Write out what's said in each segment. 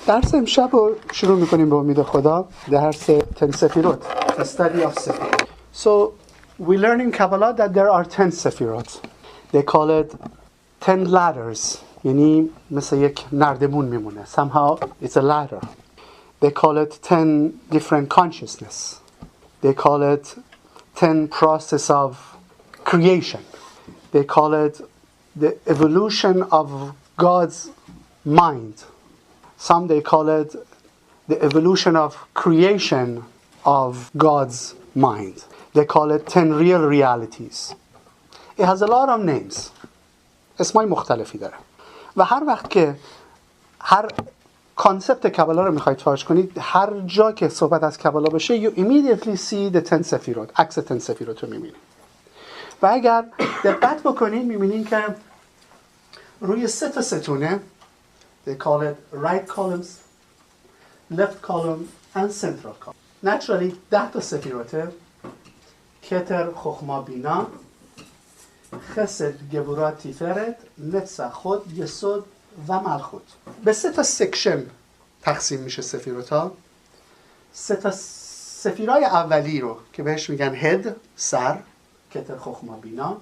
درس امشب رو شروع میکنیم به امید خدا. درس 10 Sephirot, the study of Sephirot. So we learn in Kabbalah that there are 10 Sephirot. They call it 10 ladders. یعنی مثل یک نردبون میمونه. Somehow it's a ladder. They call it 10 different consciousness. They call it 10 process of creation. They call it the evolution of God's mind. Some they call it the evolution of creation of God's mind. They call it 10 real realities. It has a lot of names. اسمای مختلفی داره. و هر وقت که هر کانسپت کبالا رو میخواید تاج کنید، هر جا که صحبت از کبالا بشه you immediately see the 10 Sephirot. عکس 10 Sephirot رو میبینید. و اگر دقت بکنید میبینید که روی 3 تا ستونه they call it right columns, left column and central column. Naturally 10 تا سفیروته: کتر، خخما، بینا، خسد، گبورات، تیفرت، نتسا، خود، یسود و ملخوت. به 3 تا سکشن تقسیم میشه سفیروتا. 3 تا سفیرای اولی رو که بهش میگن هد، سر، کتر، خخما، بینا.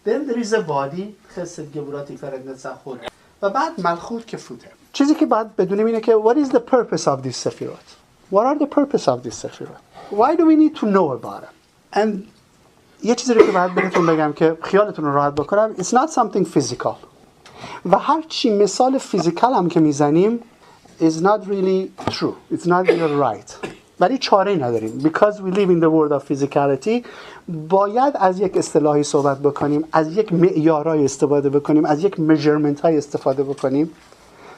Then there is a body، خسد، گبورات، تیفرت، نتسا، خود. و بعد ملخوت که فوته. چیزی که باید بدونیم اینه که what is the purpose of this Sephirot? What are the purpose of this Sephirot? Why do we need to know about it? And یه چیزی رو که باید بهتون بگم که خیالتون رو راحت بکنم it's not something physical. و هر چی مثال فیزیکال هم که میزنیم is not really true. It's not really right. ولی چاره‌ای نداریم. Because we live in the world of physicality باید از یک اصطلاحی صحبت بکنیم، از یک معیارهای استفاده بکنیم، از یک measurement های استفاده بکنیم.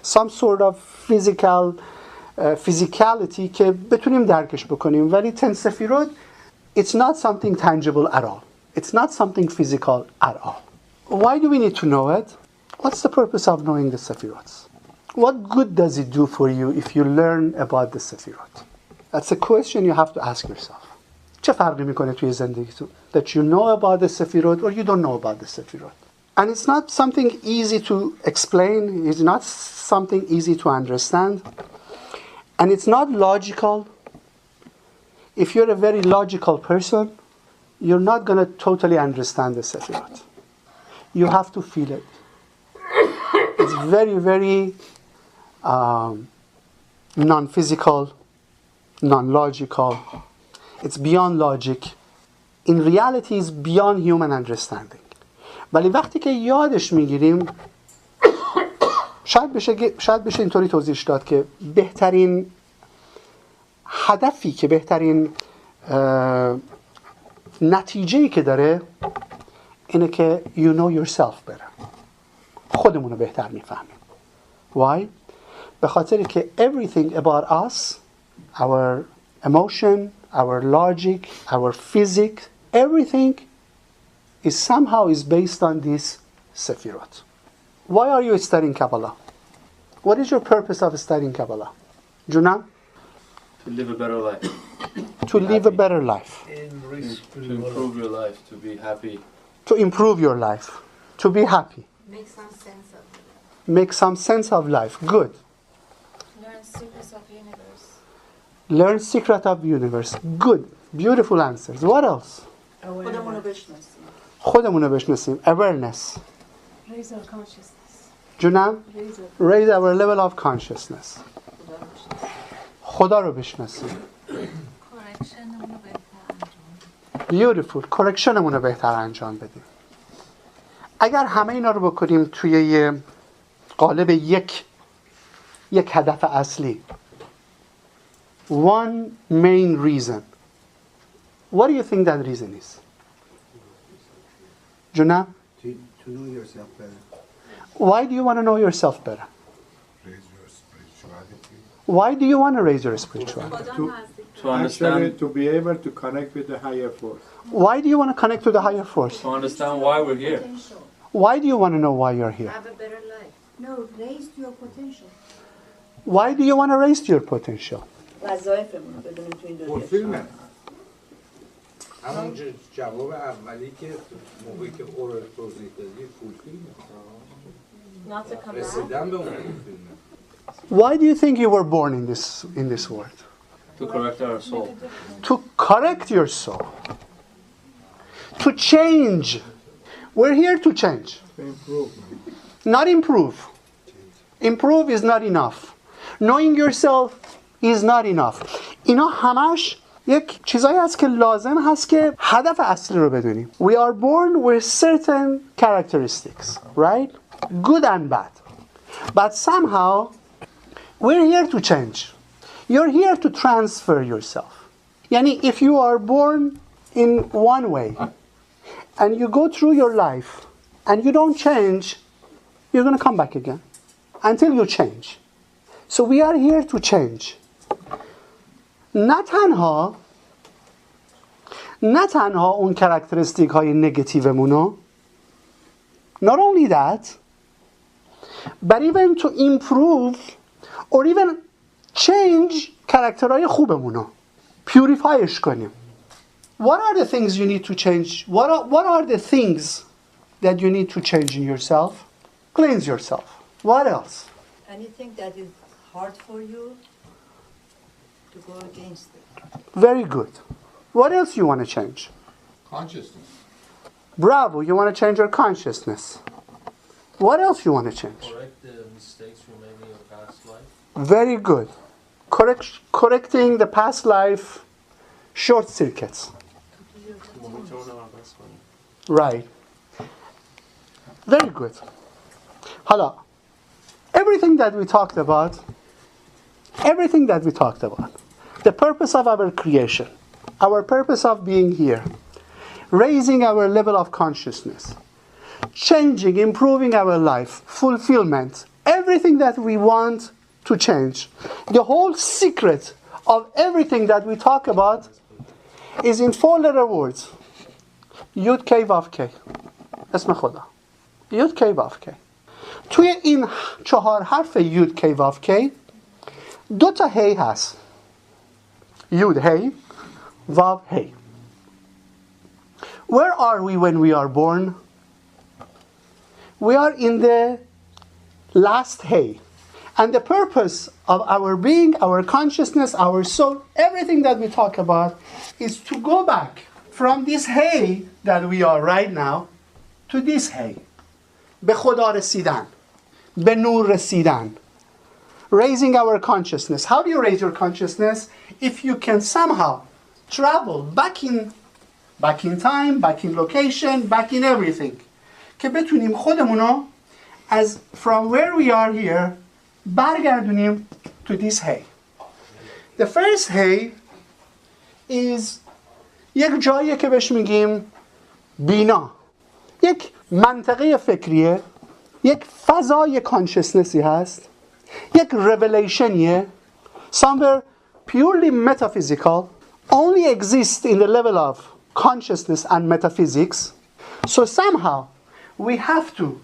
Some sort of physicality که بتونیم درکش بکنیم. ولی 10 Sephirot it's not something tangible at all. It's not something physical at all. Why do we need to know it? What's the purpose of knowing the Sephirots? What good does it do for you if you learn about the Sephirot? That's a question you have to ask yourself. چه فرقی میکنه توی زندگیتون؟ That you know about the Sephirot or you don't know about the Sephirot. And it's not something easy to explain. It's not something easy to understand. And it's not logical. If you're a very logical person, you're not going to totally understand the Sephirot. You have to feel it. It's very, very non-physical, non-logical. It's beyond logic. In reality, it's beyond human understanding. ولی وقتی که یادش میگیریم شاید بشه اینطوری توضیحش داد که بهترین هدفی که بهترین نتیجه‌ای که داره اینه که you know yourself better. خودمون رو بهتر میفهمیم. Why? به خاطر که everything about us, our emotion, our logic, our physics, everything is somehow based on this Sephirot. Why are you studying Kabbalah? What is your purpose of studying Kabbalah? Juna? To live a better life. To live a better life. To improve your life, to be happy. To improve your life. To be happy. Make some sense of it. Make some sense of life. Good. Learn secrets of universe. Learn secret of universe. Good. Beautiful answers. What else? خودمونو بشناسیم. Awareness. Raise our consciousness. جونم؟ Raise our level of consciousness. خدا رو بشناسیم. Correctionمونو بهتر انجام. Beautiful. correctionمونو بهتر انجام بدیم. اگر همه اینا رو بکنیم توی یه قالب یک هدف اصلی. One main reason. What do you think that reason is? Juna? To know yourself better. Why do you want to know yourself better? Raise your spirituality. Why do you want to raise your spirituality? To understand, Actually, to be able to connect with the higher force. Why do you want to connect to the higher force? to understand why we're here. Why do you want to know why you're here? Have a better life. No, raise to your potential. Why do you want to raise your potential? وظایفمون رو بدونیم تو این دنیا. فولفیلمنت. همون جواب اولی که موقعی که او رو توضیح دادی فولفیلمنت. Not a command. رسیدن به اون فولفیلمنت. Why do you think you were born in this world? To correct our soul. To correct your soul. To change. We're here to change. Not improve. Improve is not enough. Knowing yourself is not enough. اینا همش یک چیزایی هست که لازم هست که هدف اصلی رو بدونیم. We are born with certain characteristics, right? Good and bad. But somehow we're here to change. You're here to transfer yourself. Yani if you are born in one way and you go through your life and you don't change, you're going to come back again until you change. So we are here to change. نه تنها اون کرکتریستیک های نگتیومونو not only that but even to improve or even change کرکترهای خوبمونو پیوریفایش کنیم. What are the things you need to change? What are the things that you need to change in yourself? Cleanse yourself. What else? Anything that is hard for you to go against it. Very good. What else you want to change? Consciousness. Bravo, you want to change your consciousness. What else you want to change? Correct the mistakes you made in your past life. Very good. Correcting the past life short circuits. Right. Very good. Hala, everything that we talked about, the purpose of our creation, our purpose of being here, raising our level of consciousness, changing, improving our life, fulfillment, everything that we want to change. The whole secret of everything that we talk about is in 4-letter words. Yud K Vav K. اسم خدا. Yud K Vav K. توی این 4 حرف یود کی واف کی 2 تا هی هست. یود هی واو هی. Where are we when we are born? We are in the last hay. And the purpose of our being, our consciousness, our soul, everything that we talk about is to go back from this hay that we are right now to this hay. به خدا رسیدن. به نور رسیدن. Raising our consciousness. How do you raise your consciousness? If you can somehow travel back in time, back in location, back in everything. که بتونیم خودمونو as from where we are here برگردونیم to this hay. The first hay is یک جایی که بهش میگیم بینا. یک منطقه فکریه، یک فضای کانشسنسی هست، یک revelationiه, somewhere purely metaphysical, only exists in the level of consciousness and metaphysics. So somehow we have to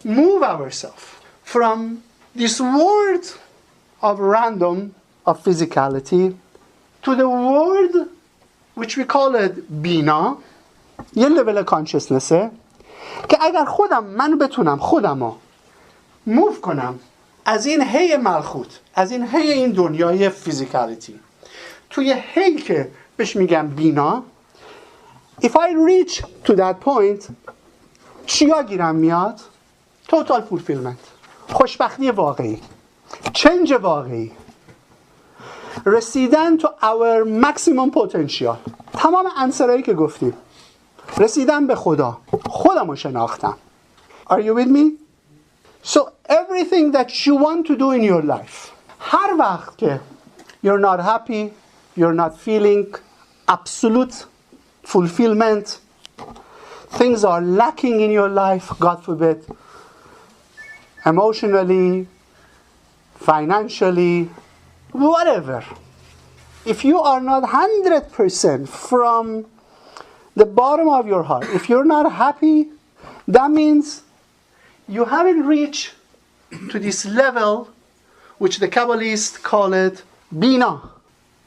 move ourselves from this world of random, of physicality, to the world which we call it بینا، یه level consciousnessه که اگر من بتونم خودمو موو کنم از این هی ملخوت، از این هی این دنیای فیزیکالیتی توی هی که بهش میگم بینا، if I reach to that point چیا گیرم میاد؟ total fulfillment، خوشبختی واقعی، change واقعی، رسیدن to our maximum potential. تمام عنصرهایی که گفتیم، رسیدن به خدا، خودمو شناختم. Are you with me? So everything that you want to do in your life, هر وقت که you're not happy, you're not feeling absolute fulfillment, things are lacking in your life, God forbid, emotionally, financially, whatever. If you are not 100% from the bottom of your heart, if you're not happy, that means you haven't reached to this level which the Kabbalists call it Bina.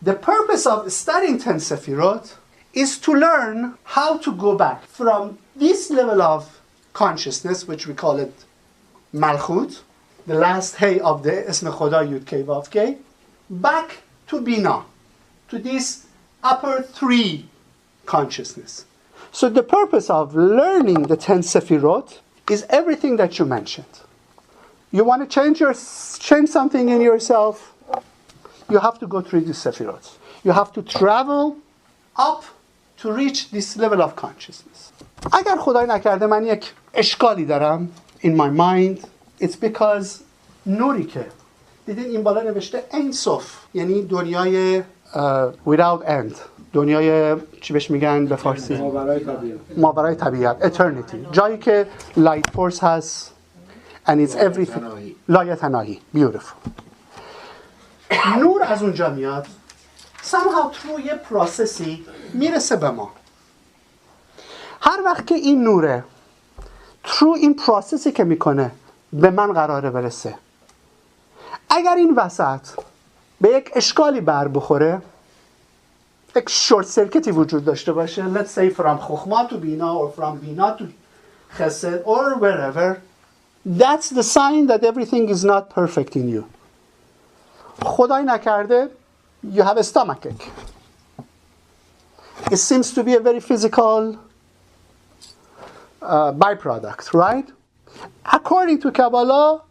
The purpose of studying 10 Sephirot is to learn how to go back from this level of consciousness, which we call it Malchut, the last hey of the اسم خدا یود کی واف کی, back to Bina, to this upper three consciousness. So the purpose of learning the 10 Sephirot is everything that you mentioned. You want to change something in yourself, you have to go through these Sephirot. You have to travel up to reach this level of consciousness. اگر خدای نکرده من یک اشکالی دارم in my mind, it's because نوری که دیدین این بالا نوشته انصف، یعنی دنیای without end، دنیای چی بهش میگن به فارسی؟ ماورای طبیعت eternity، جایی که light force هست and it's everything لایتناهی. beautiful. نور از اونجا میاد somehow through یه پروسسی میرسه به ما. هر وقت که این نوره through این پروسسی که میکنه به من قراره برسه، اگر این وسط به یک اشکالی بر بخوره، یک شورت سرکتی وجود داشته باشه، let's say from خخما to بینا or from بینا to خسد or wherever, that's the sign that everything is not perfect in you. خدای نکرده you have a stomachache. It seems to be a very physical byproduct, right? According to Kabbalah,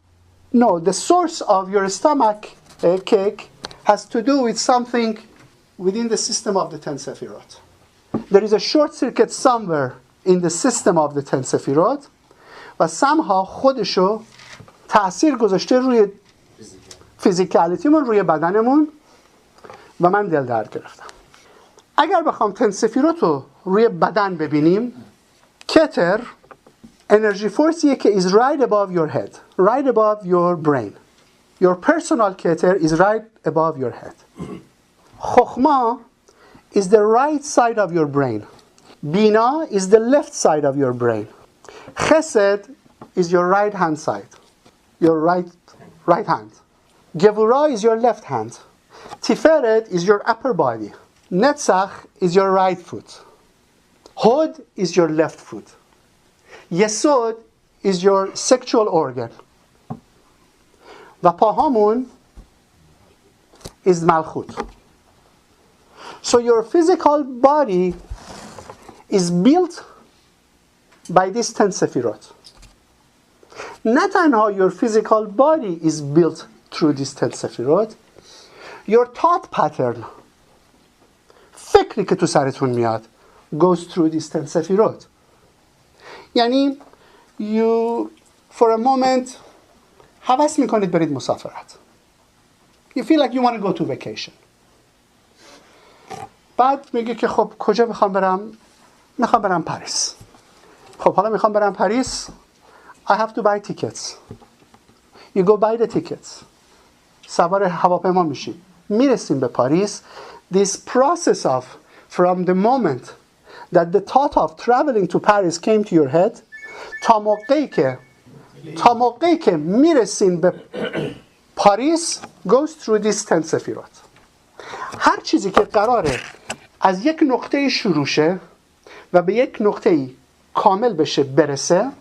no, the source of your stomach ache has to do with something within the system of the 10 Sephirot. There is a short circuit somewhere in the system of the 10 Sephirot و somehow خودشو تأثیر گذاشته روی فیزیکالیتیمون، روی بدنمون و من دل درد گرفتم. اگر بخوام 10 Sephirot رو روی بدن ببینیم، کتر energy force is right above your head, right above your brain. Your personal keter is right above your head. Chokhmah is the right side of your brain. Bina is the left side of your brain. Chesed is your right hand side, your right hand. Gevurah is your left hand. Tiferet is your upper body. Netzach is your right foot. Hod is your left foot. Yesod is your sexual organ. و پاهامون is Malchut. So your physical body is built by these 10 Sephirot. نه تنها your physical body is built through these 10 Sephirot, your thought pattern, فکری که تو سرتون میاد, goes through these 10 Sephirot. یعنی you for a moment هوس میکنید برید مسافرت. You feel like you want to go to vacation. بعد میگه که خب کجا میخوام برم؟ میخوام برم پاریس. خب حالا میخوام برم پاریس. I have to buy tickets. You go buy the tickets. سوار هواپیما میشید. میرسیم به پاریس. This process of from the moment that the thought of traveling to Paris came to your head تا موقعی که میرسین به پاریس goes through this 10 Sephirot. هر چیزی که قراره از یک نقطه شروع شه و به یک نقطه کامل بشه برسه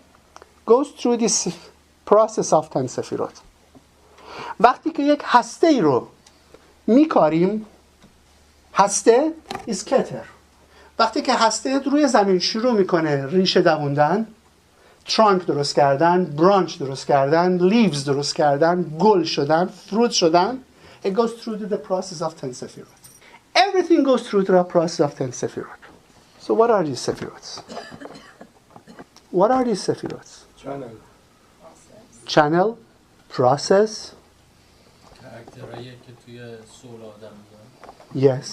goes through this process of 10 Sephirot. وقتی که یک هسته ای رو میکاریم، هسته is keter. وقتی که هسته روی زمین شروع میکنه ریشه دووندن، ترانک درست کردن، برانچ درست کردن، لیوز درست کردن، گل شدن، فروت شدن, it goes through the process of 10 Sephirot. Everything goes through the process of 10 Sephirot. So what are these Sephirots? What are these Sephirots? Channel, process. کاراکترهایی که توی سول آدم میاد. Yes.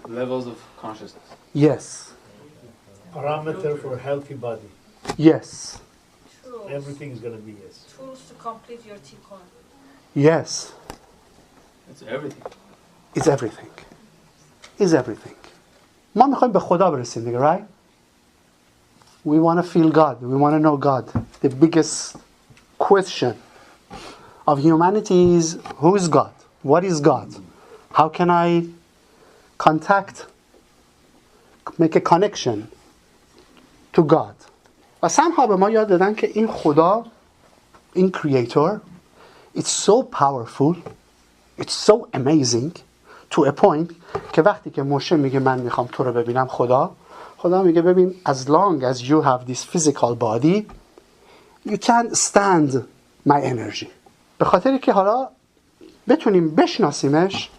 Levels of consciousness. Yes. Parameter for a healthy body. Yes. Everything is going to be yes. Tools to complete your tikkun. Yes. It's everything. It's everything. It's everything. ما میخوایم به خدا برسیم دیگه, right? We want to feel God. We want to know God. The biggest question of humanity is, who is God? What is God? How can I contact, make a connection to God? و somehow به ما یاد دادن که این خدا in creator, it's so powerful, it's so amazing to a point که وقتی که موشه میگه من میخوام تو رو ببینم خدا میگه ببین as long as you have this physical body you can't stand my energy. به خاطری که حالا بتونیم بشناسیمش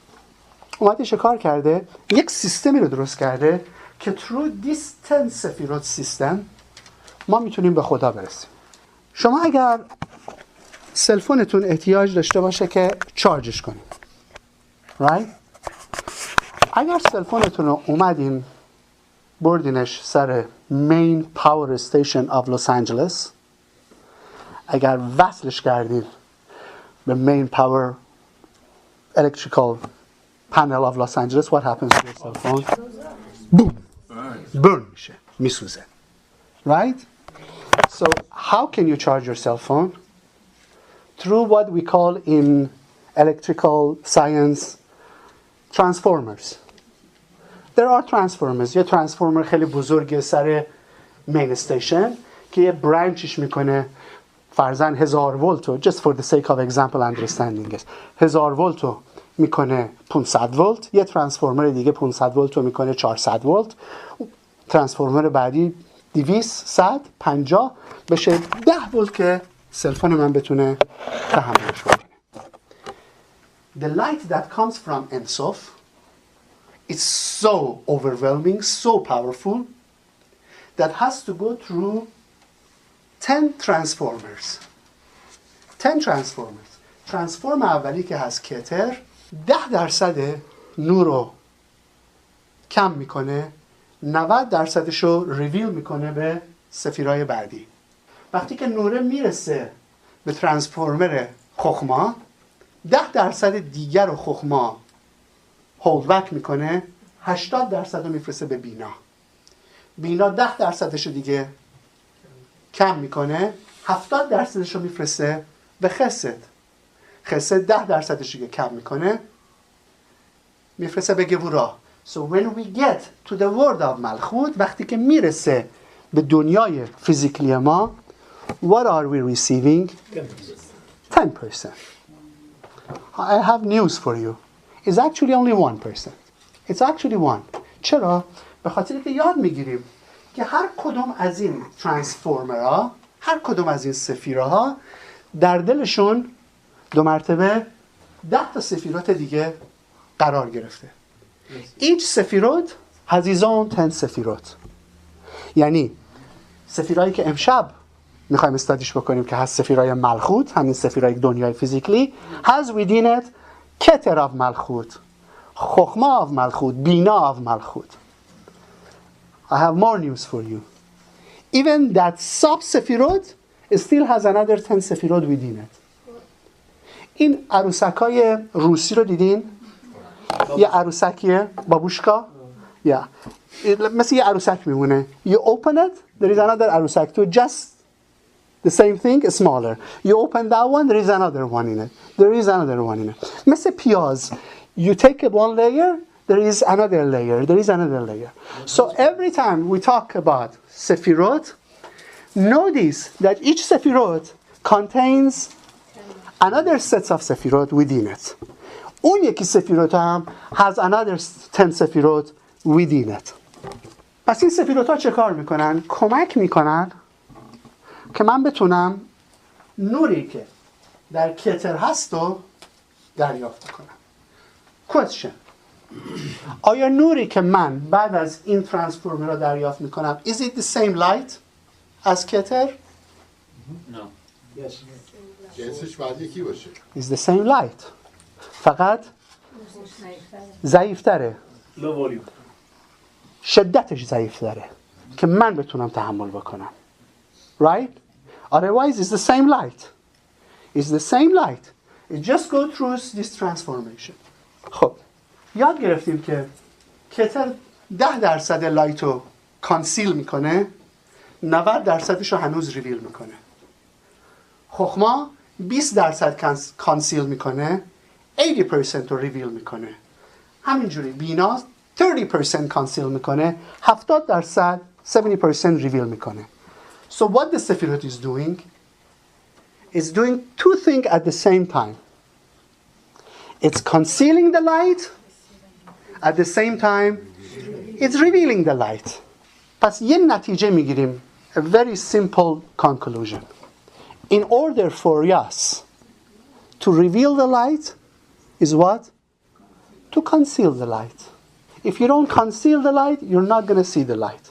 اومده کار کرده یک سیستمی رو درست کرده که through this 10 سفیرات سیستم ما میتونیم به خدا برسیم. شما اگر سلفونتون احتیاج داشته باشه که چارجش کنید right؟ اگر سلفونتون رو اومدین بردینش سر main power station of Los Angeles، اگر وصلش کردین به main power electrical panel of Los Angeles, what happens to your cell phone? Boom! Burn میشه، میسوزه. Right? So how can you charge your cell phone? Through what we call in electrical science transformers. There are transformers. یه ترانسفورمر خیلی بزرگه سر main station که یه برانچش میکنه فرضاً 1000 ولت رو just for the sake of example understanding 1000 ولت رو میکنه 500 ولت، یه ترانسفورمر دیگه 500 ولت رو میکنه 400 ولت، ترانسفورمر بعدی 200 100 50 بشه 10 ولت که سلفون من بتونه تحملش کنه. The light that comes from Ensof is so overwhelming, so powerful that has to go through 10 transformers. 10 transformers. ترانسفورم اولی که هست کتر 10% نور رو کم میکنه، 90% رو ریویل میکنه به سفیرای بعدی. وقتی که نوره میرسه به ترانسفورمر خخما 10% دیگر رو خخما هولد بک میکنه، 80% رو میفرسته به بینا. بینا 10% رو دیگه کم میکنه، 70% رو میفرسته به خسد. خسد 10% رو کم میکنه میفرسته به گورا. So when we get to the world of Malchut وقتی که میرسه به دنیای فیزیکلی ما what are we receiving? 10%. I have news for you. It's actually only 1%. It's actually 1. چرا؟ به خاطر که یاد میگیریم که هر کدوم از این ترانسفورمرها، هر کدوم از این سفیرها در دلشون 2 مرتبه 10 تا سفیرات دیگه قرار گرفته. Each سفیرات has his own 10 سفیرات. یعنی سفیرایی که امشب میخوایم استادیش بکنیم که هست سفیرای ملخوت، همین سفیرای دنیای فیزیکلی، has within it کتر of ملخوت، خخما of ملخوت، بینا of ملخوت. I have more news for you. Even that sub سفیرات still has another 10 سفیرات within it. این عروسکای روسی رو دیدین؟ یه عروسکیه بابوشکا؟ مثل یه عروسک میمونه. You open it, there is another عروسک to just the same thing, smaller. You open that one, there is another one in it. There is another one in it. مثل پیاز. You take one layer, there is another layer. There is another layer. So every time we talk about Sephirot, notice that each Sephirot contains another set of Sephirot within it. اون یکی سفیروت هم has another 10 سفیروت within it. پس این سفیروت ها چه کار میکنن؟ کمک میکنن که من بتونم نوری که در کتر هست رو دریافت کنم. question. آیا نوری که من بعد از این ترانسفورمر رو دریافت میکنم is it the same light as کتر؟ No. Yes. جنسش باید یکی باشه. is the same light. فقط ضعیفتره. Low volume. شدتش ضعیفتره که من بتونم تحمل بکنم. Right? Otherwise it's the same light. It's the same light. It just go through this transformation. خب یاد گرفتیم که کتر 10% لایت رو کانسیل میکنه، 90% رو هنوز ریویل میکنه. خخما 20% کانسیل میکنه، 80% رو ریویل میکنه. همینجوری بینا 30% کانسیل میکنه، 70% 70% ریویل میکنه. So what the Sephirot is doing is doing two things at the same time. It's concealing the light, at the same time, it's revealing the light. پس یه نتیجه میگیریم. A very simple conclusion. In order for us to reveal the light is what? To conceal the light. If you don't conceal the light, you're not going to see the light.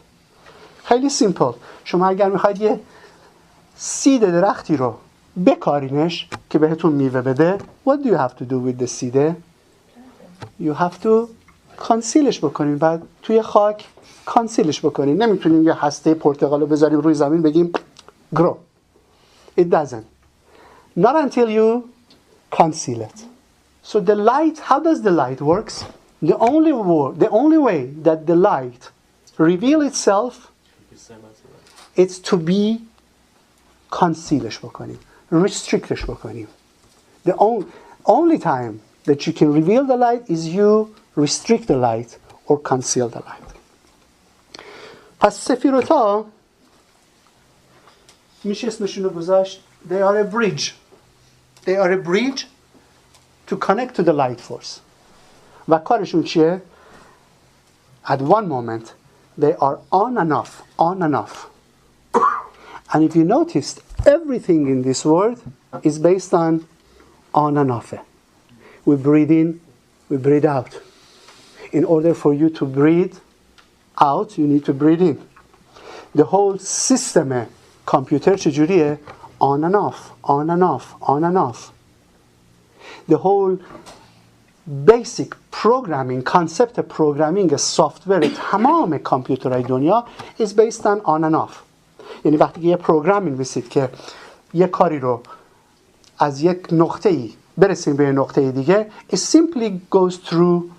خیلی simple. شما اگر میخواید یه سید درختی رو بکارینش که بهتون میوه بده, what do you have to do with the seed? You have to concealش بکنین و توی خاک کانسیلش بکنین. نمیتونیم یه هسته پرتقال رو بذاریم روی زمین بگیم grow. It doesn't. Not until you conceal it. So the light, how does the light works? The only way that the light reveal itself, it's to be concealش بکنیم, restrictش بکنیم. The only time that you can reveal the light is you restrict the light or conceal the light. پس سفیروت ها میشه اسمشون رو گذاشت they are a bridge. They are a bridge to connect to the light force. و کارشون چیه؟ At one moment they are on and off, on and off. And if you noticed, everything in this world is based on and off. We breathe in, we breathe out. In order for you to breathe out, you need to breathe in. The whole system computer چجوریه؟ On and off, on and off, on and off. The whole basic programming, concept programming, software تمام کامپیوترهای دنیا is based on and off. یعنی وقتی که یه پروگرام می‌نویسید که یه کاری رو از یک نقطه‌ای برسیم به نقطه دیگه, it simply goes through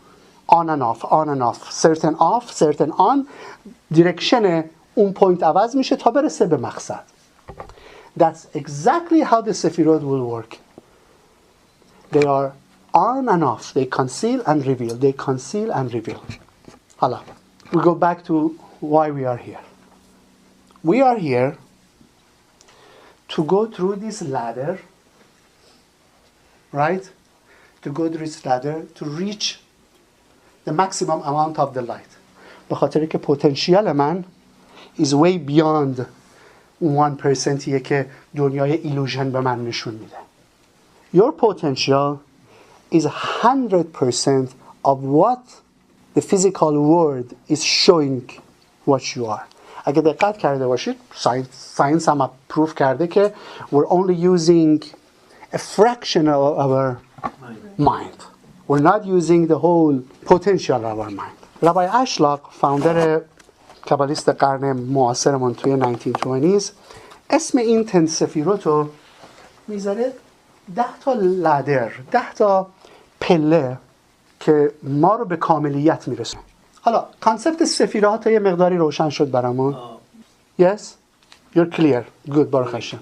on and off, on and off, certain off, certain on. direction اون پوینت عوض میشه تا برسه به مقصد. That's exactly how the Sephirot will work. They are on and off. They conceal and reveal. They conceal and reveal. حالا, we go back to why we are here. We are here to go through this ladder, right? To go through this ladder to reach the maximum amount of the light. به خاطر که potential من is way beyond 1% که دنیای illusion به من نشون میده. Your potential is 100% of what the physical world is showing what you are. اگه دقت کرده باشید, science هم proof کرده که we're only using a fraction of our mind. We're not using the whole potential of our mind. ربای اشلاق, فاوندر کابالیست قرن معاصرمون توی 1920s, اسم این 10 سفیروت رو میذاره 10 تا لدر, 10 تا پله که ما رو به کاملیت میرسونه. حالا کانسپت سفیرات یه مقداری روشن شد برامون. Yes? You're clear. Good, Baruch Hashem.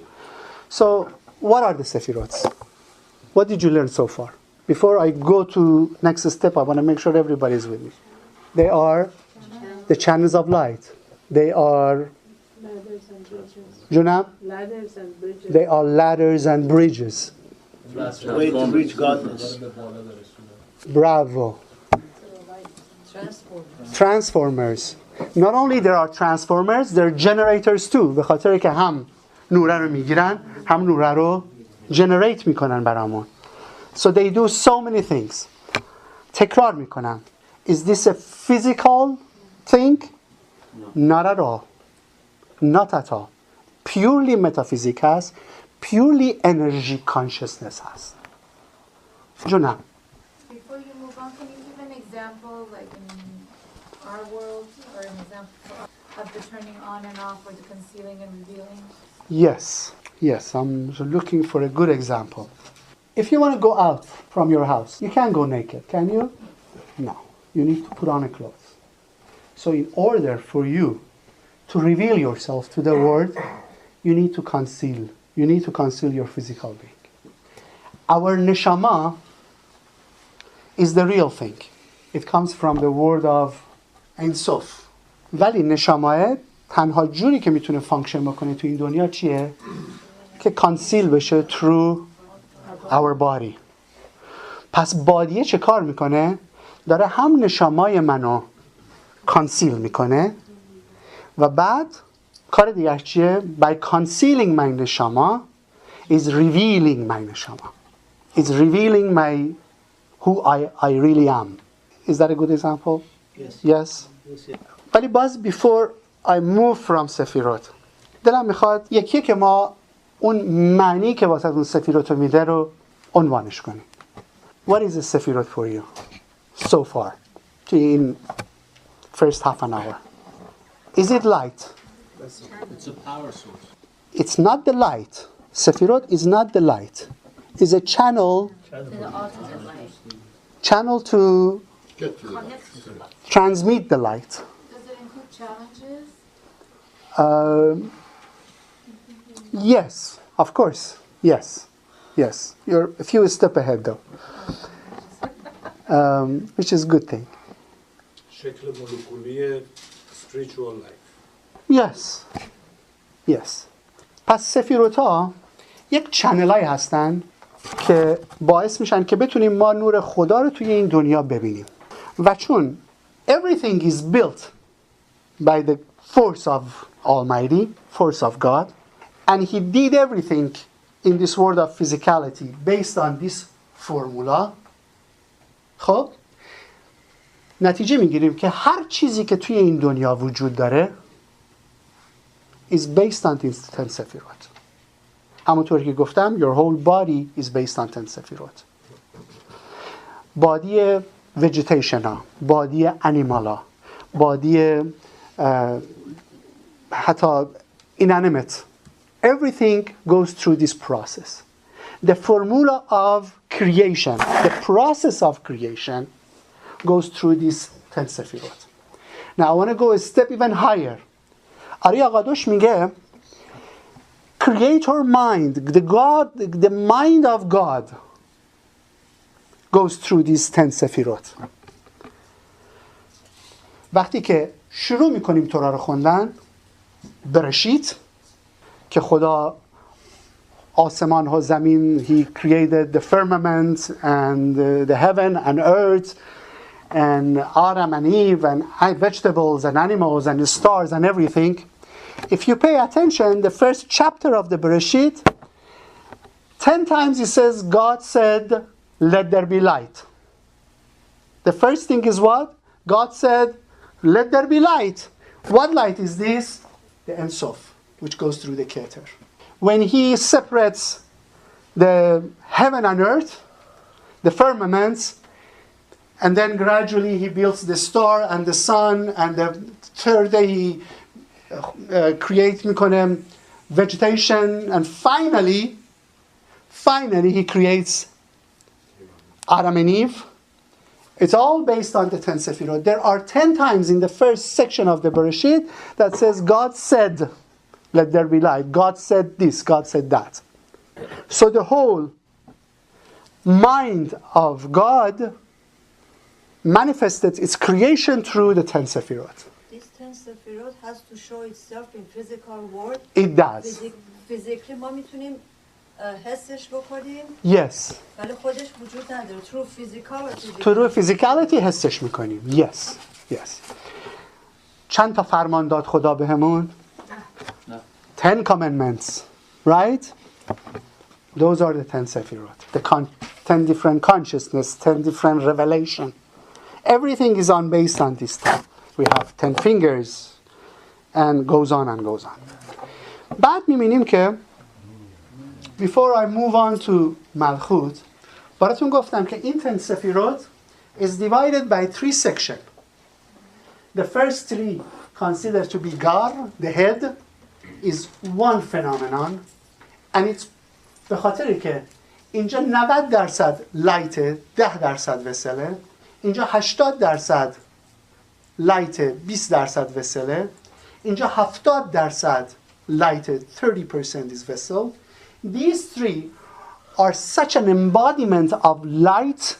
So, what are the Sephirots? What did you learn so far? Before I go to next step, I want to make sure everybody is with me. They are the channels of light. They are Ladders and bridges. Junab? Ladders and bridges. They are ladders and bridges. Way to reach godness. Bravo. Transformers. Not only there are transformers, there are generators too. به خاطر که هم نوره رو میگیرن, هم نوره رو generate میکنن برامون. So they do so many things. تکرار میکنن. Is this a physical thing? Not at all. Not at all. Purely metaphysics هست. Purely energy consciousness هست. جونم. Before you move on, can you give an example, like in our world, or an example of the turning on and off, or the concealing and revealing? Yes, I'm looking for a good example. If you want to go out from your house, you can't go naked, can you? No, you need to put on a clothes. So in order for you to reveal yourself to the world, you need to conceal. You need to conceal your physical being. Our neshama is the real thing. It comes from the word of Ein Sof. ولی نشامه تنها جوری که میتونه فانکشن بکنه تو این دنیا چیه؟ که کانسیل بشه through our body. پس بادیه چه کار میکنه؟ داره هم نشامای منو کانسیل میکنه و بعد کار دیگه چیه؟ By concealing my neshama is revealing my neshama. It's revealing my who I really am. Is that a good example? Yes. Yes. Yes. ولی باز before I move from Sephirot دلم میخواد یکی که ما اون معنی که واسه اون سفیروت رو میده رو عنوانش کنیم. What is a Sephirot for you so far? توی این first half an hour. Is it light? It's a power source. It's not the light. Sephirot is not the light. It's a channel To the ultimate light. channel to Get to the Connects to the light. transmit the light. Does it include challenges? Yes, of course. Yes. Yes. You're a few steps ahead though. Which is a good thing. شکل مولکولی spiritual life. Yes. Yes. پس سفیروتا یک چنلایی هستن که باعث میشن که بتونیم ما نور خدا رو توی این دنیا ببینیم. و چون everything is built by the force of Almighty, force of God, and He did everything in this world of physicality based on this formula. خب نتیجه میگیریم که هر چیزی که توی این دنیا وجود داره is based on these 10 سفیرات. همونطور که گفتم your whole body is based on 10 سفیرات. بادی vegetation ها، بادی animal ها، بادی حتی inanimate. Everything goes through this process. The formula of creation, the process of creation goes through these 10 سفیرات. Now I want to go a step even higher. آری آقادوش میگه creator mind, the mind of God goes through these 10 سفیرات. وقتی که شروع میکنیم تورا رو خوندن برشید که خدا آسمان ها زمین he created the firmament and the heaven and earth and Adam and Eve and vegetables and animals and the stars and everything. If you pay attention, the first chapter of the Bereshit, 10 times he says, God said, let there be light. The first thing is what? God said, let there be light. What light is this? The Ein Sof, which goes through the Keter. When he separates the heaven and earth, the firmaments, and then gradually he builds the star and the sun, and the third day he creates vegetation, and finally he creates Adam and Eve. It's all based on the 10 Sephirot. There are 10 times in the first section of the Bereshit that says God said, let there be light. God said this, God said that. So the whole mind of God manifested its creation through the 10 Sephirot. This 10 Sephirot has to show itself in physical world. It does. Physically ما میتونیم حسش بکنیم. Yes. ولی خودش وجود نداره. Through physicality. Through physicality حسش میکنیم. Yes. Yes. چند تا فرمان داد خدا بهمون؟ 10 commandments. Right? Those are the 10 Sephirot. The 10 different consciousness, 10 different revelation. Everything is based on this 10. We have 10 fingers and goes on and goes on. بعد میبینیم که before I move on to Malchut براتون گفتم که این 10 Sephirot is divided by 3 sections. The first 3 considered to be God, the head, is one phenomenon and it's به خاطری که اینجا 90% لایت 10% وسله، اینجا 80% لایت 20% وسله، اینجا 70% لایت 30% is vessel. These 3 are such an embodiment of light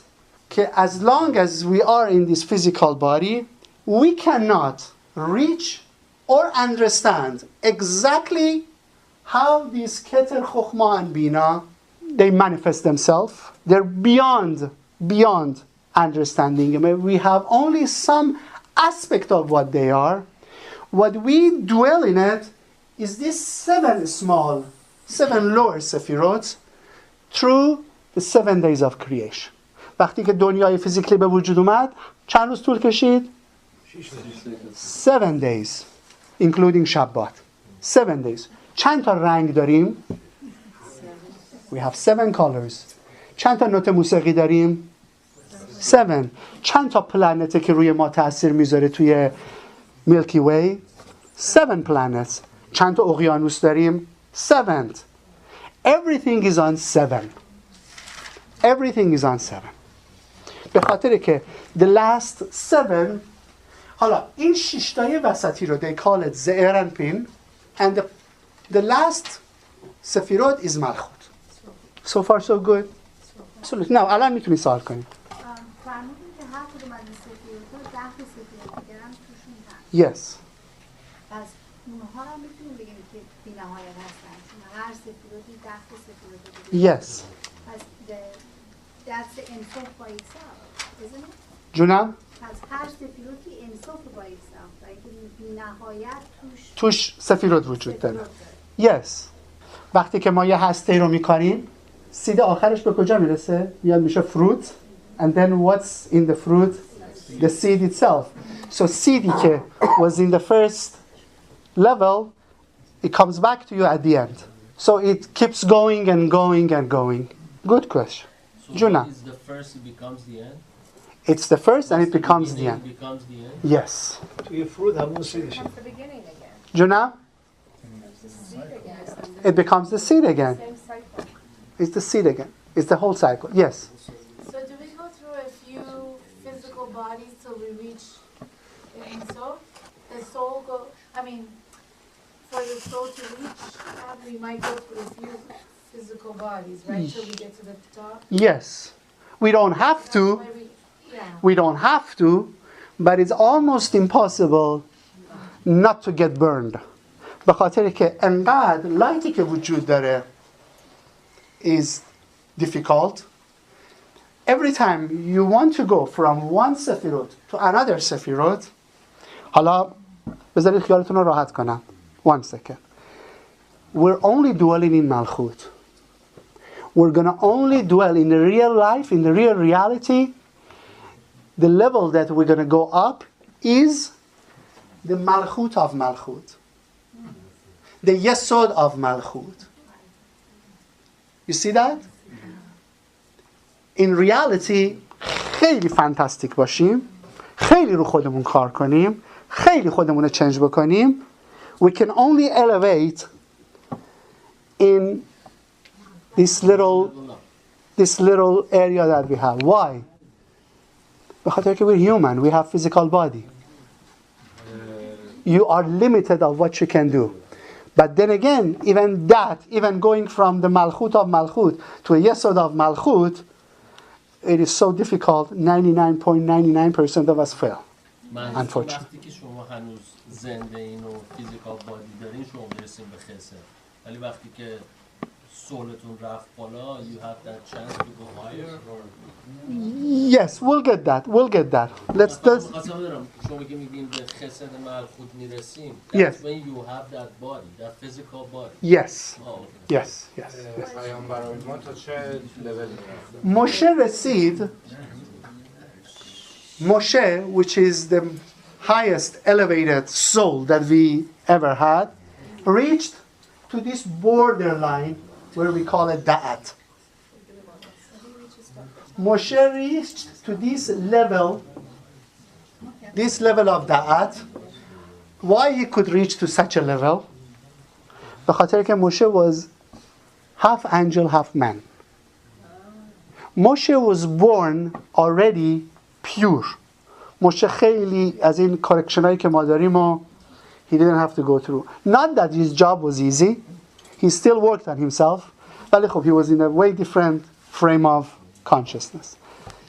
that as long as we are in this physical body, we cannot reach or understand exactly how these Keter, Chokhmah, and Bina, they manifest themselves. They're beyond understanding. I mean, we have only some aspect of what they are. What we dwell in it is this 7 lower Sephirot through the 7 days of creation. وقتی که دنیای فیزیکلی به وجود اومد چند روز طول کشید؟ 7 days including شبات. 7 days. چند تا رنگ داریم؟ We have 7 colors. چند تا نوت موسیقی داریم؟ 7. چند تا پلنته که روی ما تأثیر میذاره توی میلکی وی؟ 7 planets. چند تا اقیانوس داریم؟ 7. Everything is on 7. Everything is on 7. به خاطر که the last 7 حالا این 6 تای وسطی رو they call it Ze'er and Pin and the last Sephirot is Malchut. So far so good. Absolutely. Now الان میتونی سوال کنی. فرمودین که هر کدوم از این سفیرات 10 تا سفیرات دیگه هم توشون هست. Yes. پس اونها رو میتونیم بگیم که بی‌نهایت هستن چون هر سفیراتی 10 تا سفیرات دیگه. Yes. پس that's the انصاف by itself, isn't it? جونم؟ پس هر سفیراتی انصاف by itself. که بی‌نهایت توش سفیرات وجود داره. سفیرات داره. Yes. وقتی که ما یه هسته رو میکنیم سید آخرش به کجا میرسه؟ میاد میشه fruit and then what's in the fruit? The seed itself. So seedy که was in the first level it comes back to you at the end. So it keeps going and going and going. Good question. So Juna. what is the first it becomes the end? It's the first and it becomes the end. It becomes the end. Yes. توی فرود همون سیدشه. Comes the beginning again. Juna? The seed again. It becomes the seed again. Same cycle. It's the seed again. It's the whole cycle. Yes. So do we go through a few physical bodies till we reach the Ensof? The soul go, I mean, for the soul to reach that, we might go through a few physical bodies, right? Till we get to the top? Yes. We don't have That's to. why yeah. We don't have to, but it's almost impossible not to get burned. به خاطر که انقدر لایتی که وجود داره is difficult. Every time you want to go from one Sephirot to another Sephirot, حالا بذارید خیالتون رو راحت کنم. 1 second. We're only dwelling in Malchut. We're going to only dwell in the real life, in the real reality. The level that we're going to go up is the Malchut of Malchut. The Yesod of Malchut. You see that? In reality, خیلی فانتاستیک باشیم، خیلی رو خودمون کار کنیم، خیلی خودمون رو چنج بکنیم. We can only elevate in this little area that we have. Why? به خاطر که we're human, we have physical body. You are limited of what you can do. But then again, even going from the Malchut of Malchut to a Yesod of Malchut, it is so difficult, 99.99% of us fail. Unfortunately. وقتی که شما هنوز زنده این و فیزیکال بادی دارین شما میرسین به خسر. ولی وقتی که سولتون رفت بالا, you have that chance to go higher or... Yes, we'll get that. Let's خواستم بدارم شما که میگین به خسر ملخوت میرسیم. That's Yes. when you have that body, that physical body. Yes. Oh, okay. Yes. پیامبران ما تا چه لول میرفتن؟ Moshe received Moshe, which is the highest elevated soul that we ever had, reached to this borderline where we call it Da'at. Moshe reached to this level of Da'at. Why he could reach to such a level? به خاطر که Moshe was half angel, half man. Moshe was born already pure. Moshe خیلی از این correction هایی که ما داریم و he didn't have to go through. Not that his job was easy. He still worked on himself. ولی خب he was in a way different frame of consciousness.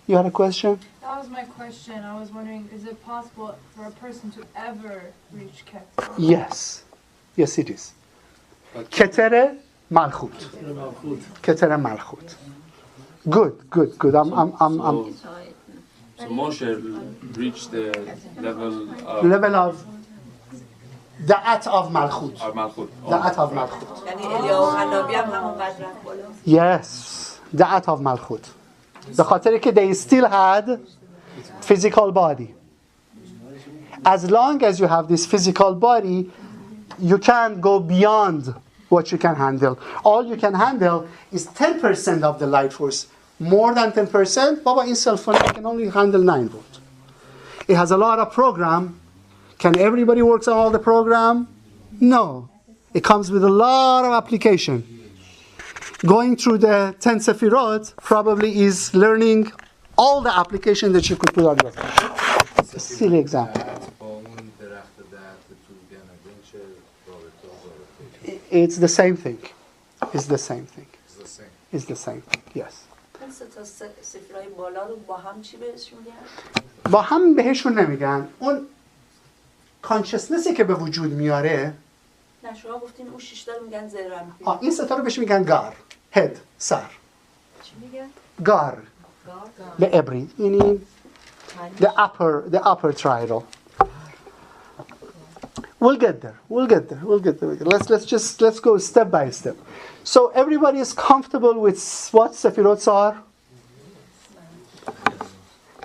You had a question? That was my question. I was wondering, is it possible for a person to ever reach Keter? Yes. Yes, it is. Keter Malchut. Keter Malchut. Good. So Moshe reached the Level of Da'at of Malchut. Malchut. Da'at of Malchut. یعنی الیاهو حنابی هم همونقدر رفت بالا. Yes. Da'at of Malchut. به خاطر که they still had physical body. As long as you have this physical body, you can't go beyond what you can handle. All you can handle is 10% of the light force. More than 10%, Baba, in cell phone, I can only handle 9 volt. It has a lot of program. Can everybody work on all the program? No. It comes with a lot of application. Going through the 10 Sephirot probably is learning all the application that you could put on your phone. It's a silly example. It's the same thing. It's the same thing. It's the same thing. Yes. اون سه تا سفرهای بالا رو با هم چی بهش میگن؟ با هم بهشون نمیگن. اون کانشسنسی که به وجود میاره. نه شما گفتین اون 6 تا رو میگن زرم. این سه تا رو بهش میگن گار. هد. سر. چی میگن؟ گار. به عبری. یعنی the upper triangle. We'll get there. Let's go step by step. So everybody is comfortable with what Sephirot are?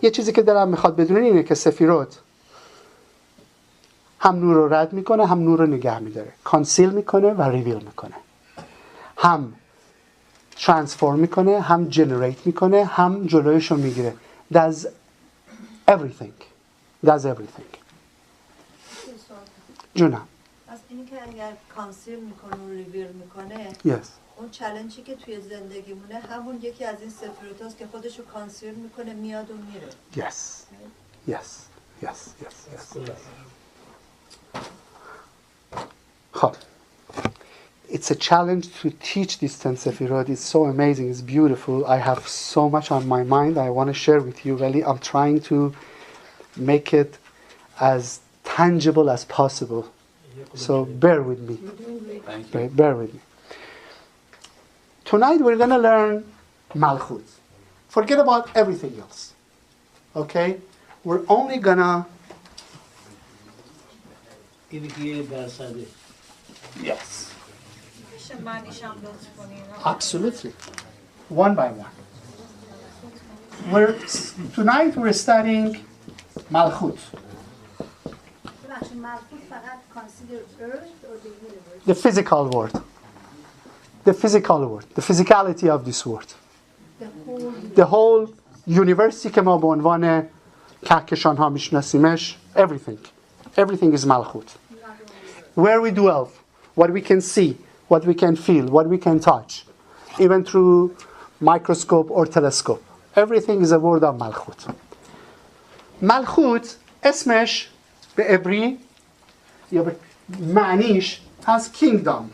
یه چیزی که دلم میخواد بدونین اینه که سفیروت هم نور رو رد میکنه هم نور رو نگه میداره. کانسیل میکنه و ریویل میکنه. هم ترانسفورم میکنه هم جنریت میکنه هم جلویشو میگیره. Does everything. جونم. از اینی که اگر کانسیل میکنه و ریویل میکنه Yes. اون چالنجی که توی زندگیمونه همون یکی از این سفیروت هاست که خودشو کانسیل میکنه میاد و میره. Yes. خب. It's a challenge to teach this 10 Sephirot. It's so amazing. It's beautiful. I have so much on my mind I want to share with you. Really, I'm trying to make it as tangible as possible. So bear with me. Thank you. Bear with me. Tonight we're going to learn Malchut. Forget about everything else. Okay? We're only going to... Yes. Absolutely. One by one. Tonight we're studying Malchut. The physical word. The physicality of this word. The whole universe که ما به عنوان کهکشان ها میشناسیمش. Everything is Malchut. Where we dwell, what we can see, what we can feel, what we can touch, even through microscope or telescope. Everything is a word of Malchut. Malchut اسمش به عبری یا به معنیش has kingdom.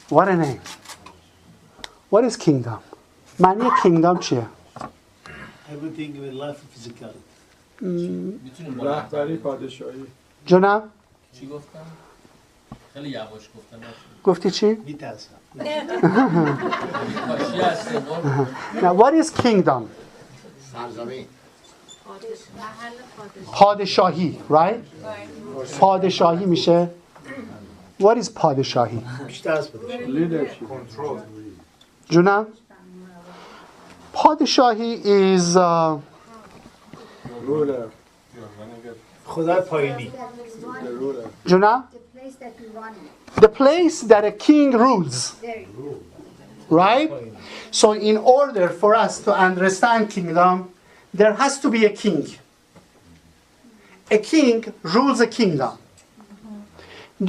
What a name. What is kingdom? معنی kingdom چیه؟ Everything with life and physicality. رهبری پادشاهی. جونم؟ چی گفتم؟ خیلی یواش گفتم. گفتی چی؟ میترسم. Now what is kingdom? سرزمین. پادشاهی, right? پادشاهی میشه. What is پادشاهی? بیشتر از پادشاهی. کنترل. جونم؟ پادشاهی is ruler. خدای پایینی. جونم؟ The place that a king rules. Right? So in order for us to understand kingdom, there has to be a king. A king rules a kingdom.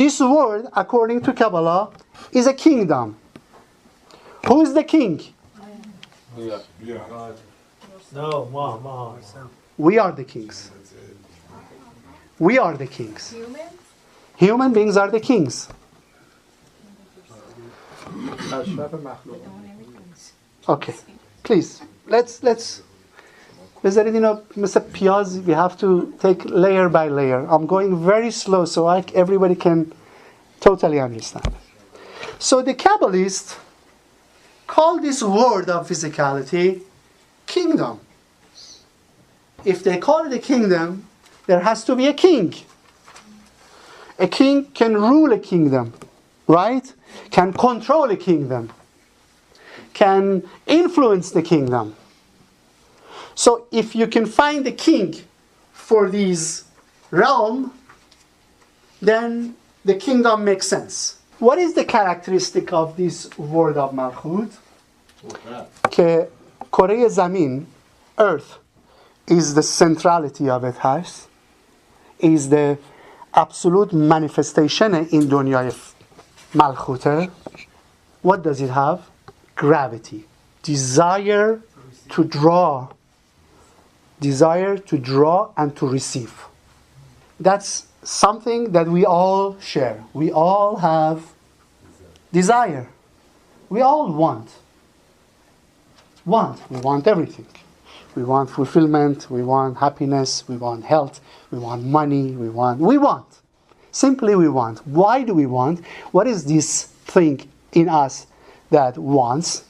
This word, according to Kabbalah, is a kingdom. Who is the king? No, Ma. We are the kings. We are the kings. Human beings are the kings. اشرف مخلوق. Okay, please, let's بذارید اینو مثل پیاز. We have to take layer by layer. I'm going very slow so everybody can totally understand. So the Kabbalists call this world of physicality kingdom. If they call it a kingdom, there has to be a king. A king can rule a kingdom, right? Can control a kingdom. Can influence the kingdom. So if you can find a king for this realm, then the kingdom makes sense. What is the characteristic of this world of Malchut? که کره زمین, earth, is the centrality of it has, is the absolute manifestation in دنیای ملخوته. What does it have? Gravity. Desire to draw. Desire to draw and to receive. That's something that we all share. We all have desire. We all want. We want everything. We want fulfillment, we want happiness, we want health, we want money, we want. Simply we want. Why do we want? What is this thing in us that wants?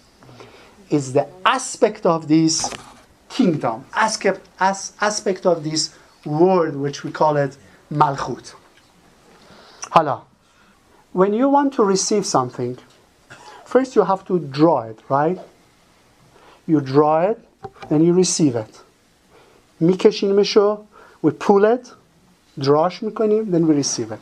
It's the aspect of this kingdom, aspect of this world which we call it Malchut. Hala. When you want to receive something, first you have to draw it, right? You draw it, then you receive it. میکشیمشو, we pull it, drawش میکنیم, then we receive it.